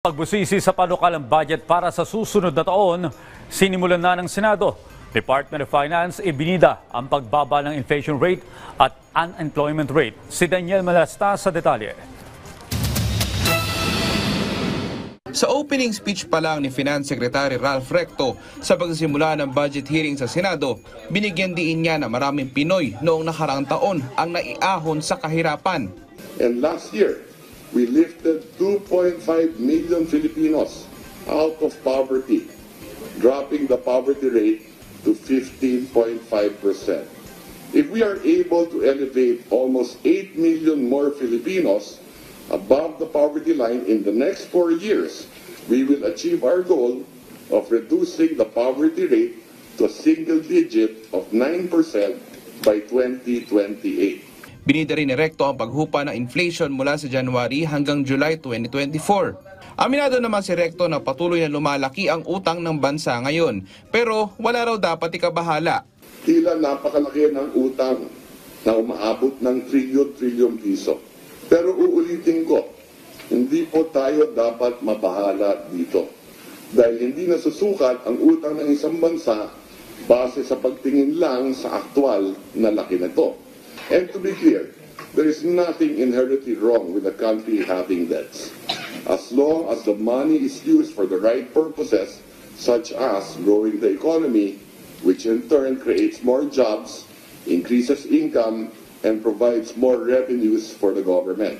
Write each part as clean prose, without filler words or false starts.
Pagbusisi sa panukalang budget para sa susunod na taon, sinimulan na ng Senado. Department of Finance ibinida ang pagbaba ng inflation rate at unemployment rate. Si Daniel Malastas sa detalye. Sa opening speech pa lang ni Finance Secretary Ralph Recto sa pagsisimula ng budget hearing sa Senado, binigyan diin niya na maraming Pinoy noong nakaraang taon ang naiahon sa kahirapan. And last year, we lifted 2.5 million Filipinos out of poverty, dropping the poverty rate to 15.5%. If we are able to elevate almost 8 million more Filipinos above the poverty line in the next 4 years, we will achieve our goal of reducing the poverty rate to a single digit of 9% by 2028. Binida rin ni Recto ang paghupa ng inflation mula sa January hanggang July 2024. Aminado naman si Recto na patuloy na lumalaki ang utang ng bansa ngayon, pero wala raw dapat ikabahala. Tila napakalaki ng utang na umaabot ng trilyon piso. Pero uulitin ko, hindi po tayo dapat mabahala dito. Dahil hindi nasusukat ang utang ng isang bansa base sa pagtingin lang sa aktwal na laki nito. And to be clear, there is nothing inherently wrong with a country having debts. As long as the money is used for the right purposes, such as growing the economy, which in turn creates more jobs, increases income, and provides more revenues for the government.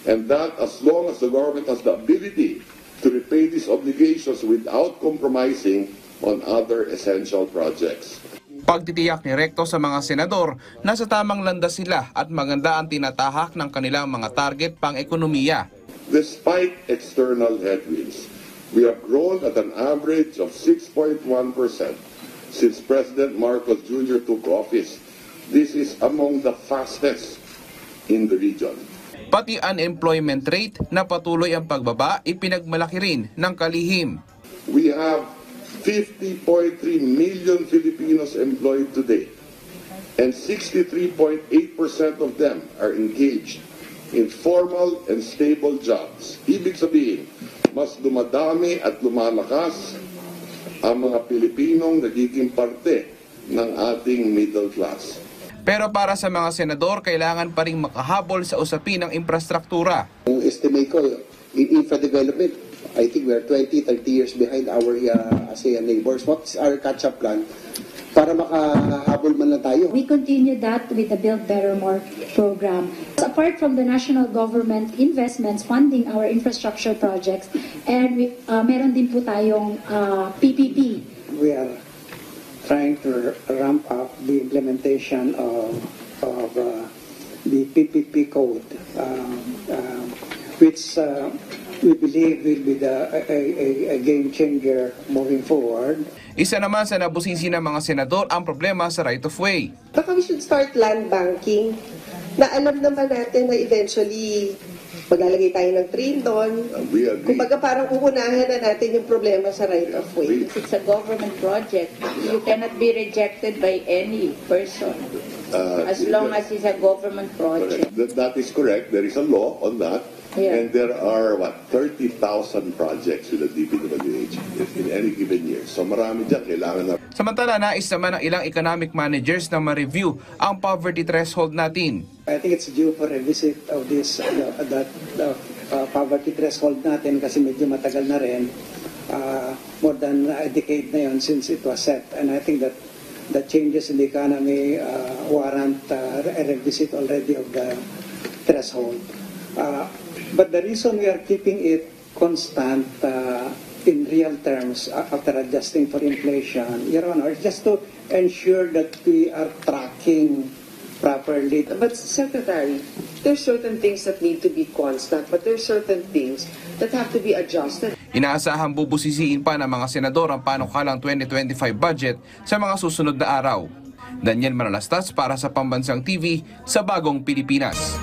And that as long as the government has the ability to repay these obligations without compromising on other essential projects. Pagtitiyak ni Recto sa mga senador na sa tamang landas sila at maganda ang tinatahak ng kanilang mga target pang-ekonomiya. Despite external headwinds, we have grown at an average of 6.1% since President Marcos Jr. took office. This is among the fastest in the region. Pati unemployment rate na patuloy ang pagbaba ipinagmalaki rin ng kalihim. We have 50.3 million Filipinos employed today, and 63.8% of them are engaged in formal and stable jobs. Ibig sabihin, mas dumadami at lumalakas ang mga Pilipinong nagiging parte ng ating middle class. Pero para sa mga senador, kailangan pa rin makahabol sa usapin ng infrastruktura. Ang estimate ko, in infra development, I think we are 20-30 years behind our ASEAN neighbors. What's our catch-up plan para makahabol man lang tayo? We continue that with the Build Better More program. Apart from the national government investments funding our infrastructure projects, and meron din po tayong PPP. We are trying to ramp up the implementation of the PPP code, which we believe will be a game changer moving forward. Isa naman sa nabusisi ng mga senador ang problema sa right of way. Baka we should start land banking na alam naman natin na eventually maglalagay tayo ng train doon. Kumbaga parang uunahan na natin yung problema sa right of way. It's a government project. You cannot be rejected by any person as long as it's a government project. That is correct. There is a law on that. Yeah. And there are, 30,000 projects with the DPWH in any given year. So marami dyan, kailangan na. Samantala, nais naman ng ilang economic managers na ma-review ang poverty threshold natin. I think it's due for a visit of this poverty threshold natin kasi medyo matagal na rin. More than a decade na yun since it was set. And I think that the changes in the economy warrant a revisit already of the threshold. But the reason we are keeping it constant in real terms after adjusting for inflation, Your Honor, is just to ensure that we are tracking properly. But Secretary, there's certain things that need to be constant, but there's certain things that have to be adjusted. Inaasahang bubusisiin pa ng mga senador ang panukalang 2025 budget sa mga susunod na araw. Daniel Malastas para sa Pambansang TV sa Bagong Pilipinas.